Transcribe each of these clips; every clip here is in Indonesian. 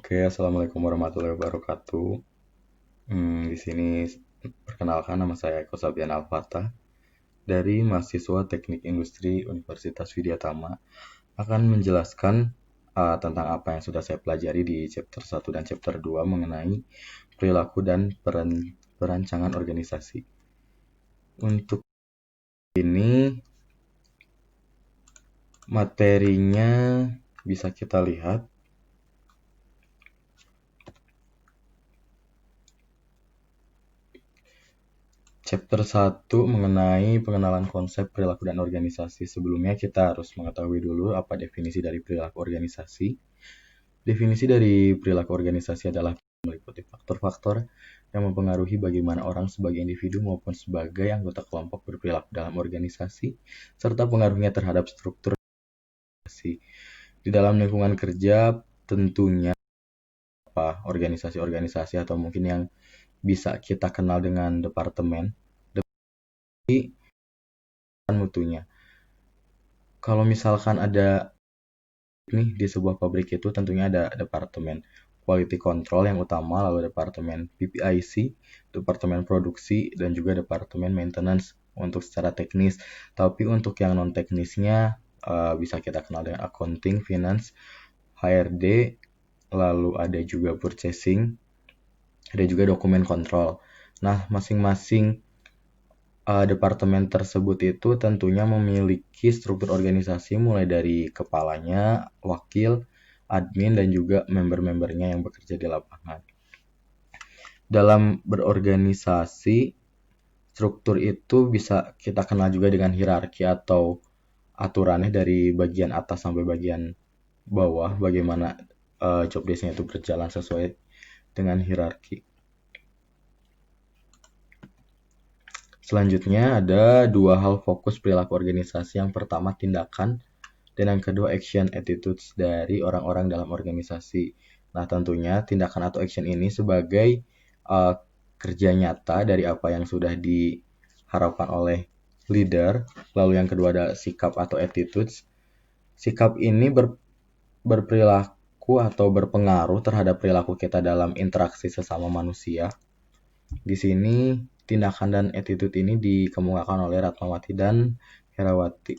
Oke, assalamualaikum warahmatullahi wabarakatuh. Di sini perkenalkan nama saya Eko Sabian Alfata dari mahasiswa Teknik Industri Universitas Widyatama akan menjelaskan tentang apa yang sudah saya pelajari di chapter 1 dan chapter 2 mengenai perilaku dan perancangan organisasi. Untuk ini materinya bisa kita lihat. Chapter 1 mengenai pengenalan konsep perilaku dan organisasi. Sebelumnya kita harus mengetahui dulu apa definisi dari perilaku organisasi. Definisi dari perilaku organisasi adalah meliputi faktor-faktor yang mempengaruhi bagaimana orang sebagai individu maupun sebagai anggota kelompok berperilaku dalam organisasi, serta pengaruhnya terhadap struktur organisasi. Di dalam lingkungan kerja tentunya organisasi-organisasi atau mungkin yang bisa kita kenal dengan departemen mutunya. Kalau misalkan ada nih di sebuah pabrik itu tentunya ada departemen quality control yang utama, lalu departemen PPIC, departemen produksi, dan juga departemen maintenance untuk secara teknis. Tapi untuk yang non teknisnya bisa kita kenal dengan accounting, finance, HRD, lalu ada juga purchasing, ada juga dokumen kontrol. Nah, masing-masing departemen tersebut itu tentunya memiliki struktur organisasi mulai dari kepalanya, wakil, admin, dan juga member-membernya yang bekerja di lapangan. Dalam berorganisasi, struktur itu bisa kita kenal juga dengan hierarki atau aturannya dari bagian atas sampai bagian bawah, bagaimana job desk-nya itu berjalan sesuai dengan hierarki. Selanjutnya ada dua hal fokus perilaku organisasi. Yang pertama tindakan dan yang kedua action attitudes dari orang-orang dalam organisasi. Nah, tentunya tindakan atau action ini sebagai kerja nyata dari apa yang sudah diharapkan oleh leader. Lalu yang kedua ada sikap atau attitudes. Sikap ini berperilaku atau berpengaruh terhadap perilaku kita dalam interaksi sesama manusia. Di sini tindakan dan attitude ini dikemukakan oleh Ratnawati dan Herawati.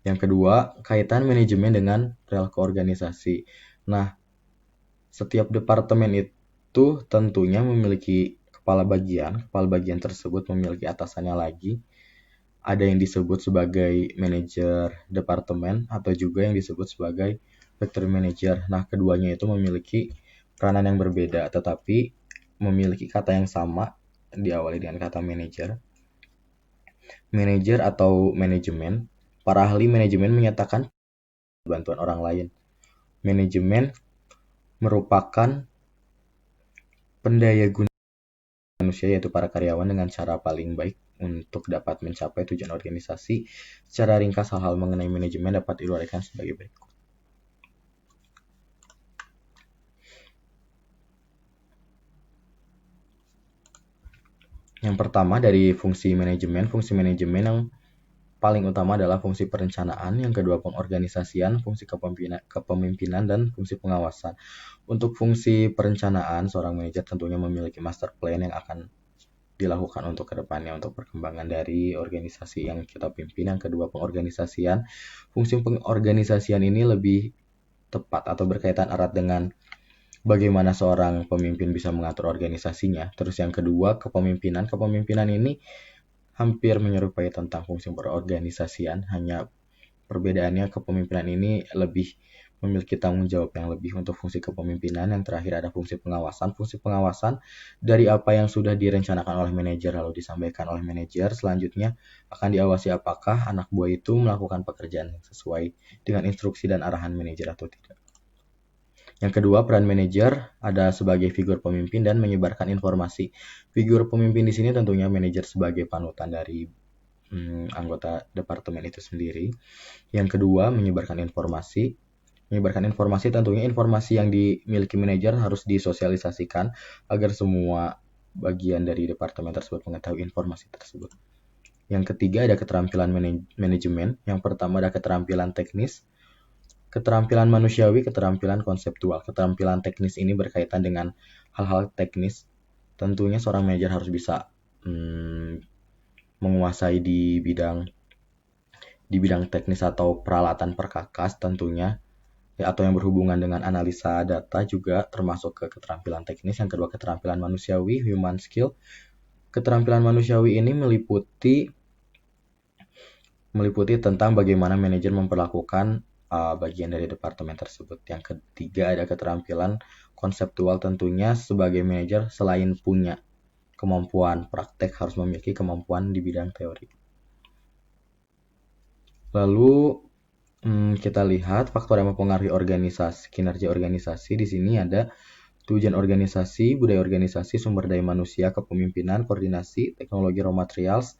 Yang kedua, kaitan manajemen dengan perilaku organisasi. Nah, setiap departemen itu tentunya memiliki kepala bagian. Kepala bagian tersebut memiliki atasannya lagi. Ada yang disebut sebagai manajer departemen atau juga yang disebut sebagai factory manager. Nah, keduanya itu memiliki peranan yang berbeda, tetapi memiliki kata yang sama, diawali dengan kata manajer. Manajer atau manajemen. Para ahli manajemen menyatakan bantuan orang lain. Manajemen merupakan pendaya gunaan manusia, yaitu para karyawan, dengan cara paling baik untuk dapat mencapai tujuan organisasi. Secara ringkas, hal-hal mengenai manajemen dapat diuraikan sebagai berikut. Yang pertama dari fungsi manajemen yang paling utama adalah fungsi perencanaan, yang kedua pengorganisasian, fungsi kepemimpinan, dan fungsi pengawasan. Untuk fungsi perencanaan, seorang manajer tentunya memiliki master plan yang akan dilakukan untuk kedepannya, untuk perkembangan dari organisasi yang kita pimpin. Yang kedua pengorganisasian, fungsi pengorganisasian ini lebih tepat atau berkaitan erat dengan bagaimana seorang pemimpin bisa mengatur organisasinya. Terus yang kedua kepemimpinan ini hampir menyerupai tentang fungsi berorganisasian, hanya perbedaannya kepemimpinan ini lebih memiliki tanggung jawab yang lebih untuk fungsi kepemimpinan. Yang terakhir ada fungsi pengawasan. Fungsi pengawasan dari apa yang sudah direncanakan oleh manajer lalu disampaikan oleh manajer, selanjutnya akan diawasi apakah anak buah itu melakukan pekerjaan yang sesuai dengan instruksi dan arahan manajer atau tidak. Yang kedua, peran manajer ada sebagai figur pemimpin dan menyebarkan informasi. Figur pemimpin di sini tentunya manajer sebagai panutan dari anggota departemen itu sendiri. Yang kedua, menyebarkan informasi. Menyebarkan informasi tentunya informasi yang dimiliki manajer harus disosialisasikan agar semua bagian dari departemen tersebut mengetahui informasi tersebut. Yang ketiga ada keterampilan manajemen. Yang pertama ada keterampilan teknis. Keterampilan manusiawi, keterampilan konseptual. Keterampilan teknis ini berkaitan dengan hal-hal teknis. Tentunya seorang manajer harus bisa menguasai di bidang teknis atau peralatan perkakas tentunya, ya, atau yang berhubungan dengan analisa data juga termasuk ke keterampilan teknis. Yang kedua, keterampilan manusiawi, human skill. Keterampilan manusiawi ini meliputi tentang bagaimana manajer memperlakukan bagian dari departemen tersebut. Yang ketiga ada keterampilan konseptual, tentunya sebagai manajer selain punya kemampuan praktek harus memiliki kemampuan di bidang teori. Lalu kita lihat faktor yang mempengaruhi kinerja organisasi. Di sini ada tujuan organisasi, budaya organisasi, sumber daya manusia, kepemimpinan, koordinasi, teknologi raw materials,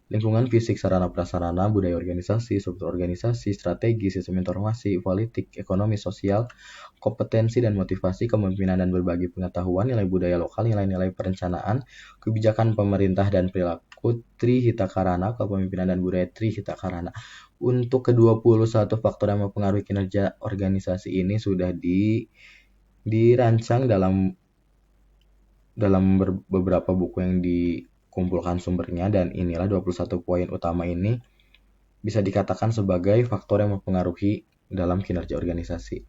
lingkungan fisik, sarana prasarana, budaya organisasi, struktur organisasi, strategi, sistem informasi, politik, ekonomi, sosial, kompetensi dan motivasi, kepemimpinan dan berbagi pengetahuan, nilai budaya lokal, nilai-nilai perencanaan, kebijakan pemerintah dan perilaku. Trihita Karana, kepemimpinan dan budaya Trihita Karana. Untuk ke-21 faktor yang mempengaruhi kinerja organisasi ini sudah dirancang dalam beberapa buku yang dikumpulkan sumbernya, dan inilah 21 poin utama ini bisa dikatakan sebagai faktor yang mempengaruhi dalam kinerja organisasi.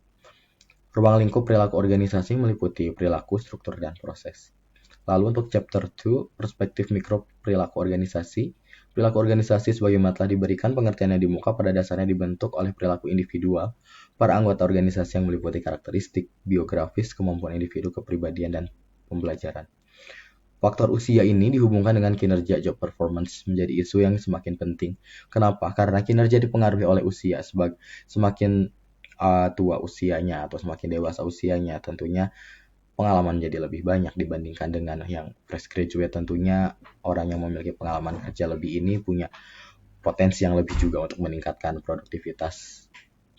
Ruang lingkup perilaku organisasi meliputi perilaku, struktur, dan proses. Lalu untuk chapter 2, perspektif mikro perilaku organisasi. Perilaku organisasi sebagaimana telah diberikan pengertiannya di muka pada dasarnya dibentuk oleh perilaku individual para anggota organisasi yang meliputi karakteristik, biografis, kemampuan individu, kepribadian, dan pembelajaran. Faktor usia ini dihubungkan dengan kinerja job performance menjadi isu yang semakin penting. Kenapa? Karena kinerja dipengaruhi oleh usia. Semakin tua usianya atau semakin dewasa usianya, tentunya pengalaman jadi lebih banyak dibandingkan dengan yang fresh graduate. Tentunya orang yang memiliki pengalaman kerja lebih ini punya potensi yang lebih juga untuk meningkatkan produktivitas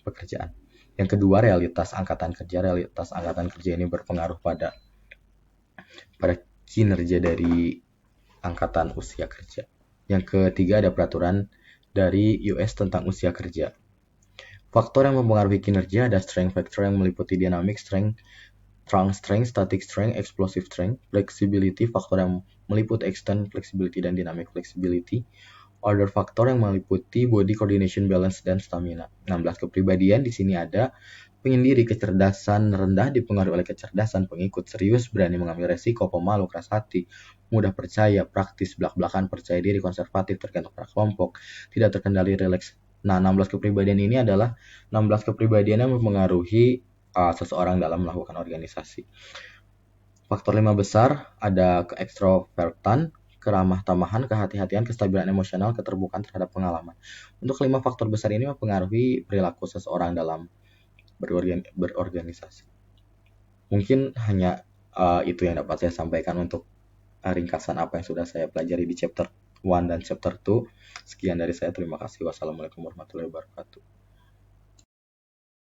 pekerjaan. Yang kedua, realitas angkatan kerja. Realitas angkatan kerja ini berpengaruh pada kinerja dari angkatan usia kerja. Yang ketiga ada peraturan dari US tentang usia kerja. Faktor yang mempengaruhi kinerja ada strength factor yang meliputi dynamic strength, trunk strength, static strength, explosive strength, flexibility, faktor yang meliputi extend flexibility dan dynamic flexibility, order faktor yang meliputi body coordination, balance, dan stamina. 16 kepribadian di sini ada penyendiri, kecerdasan rendah dipengaruhi oleh kecerdasan, pengikut, serius, berani mengambil resiko, pemalu, keras hati, mudah percaya, praktis, belak-belakan, percaya diri, konservatif, tergantung pada kelompok, tidak terkendali, rileks. Nah, 16 kepribadian ini adalah 16 kepribadian yang mempengaruhi seseorang dalam melakukan organisasi. Faktor 5 besar ada keekstrovertan, keramah tamahan, kehati-hatian, kestabilan emosional, keterbukaan terhadap pengalaman. Untuk 5 faktor besar ini mempengaruhi perilaku seseorang dalam berorganisasi. Mungkin hanya itu yang dapat saya sampaikan untuk ringkasan apa yang sudah saya pelajari di chapter 1 dan chapter 2. Sekian dari saya, terima kasih. Wassalamualaikum warahmatullahi wabarakatuh.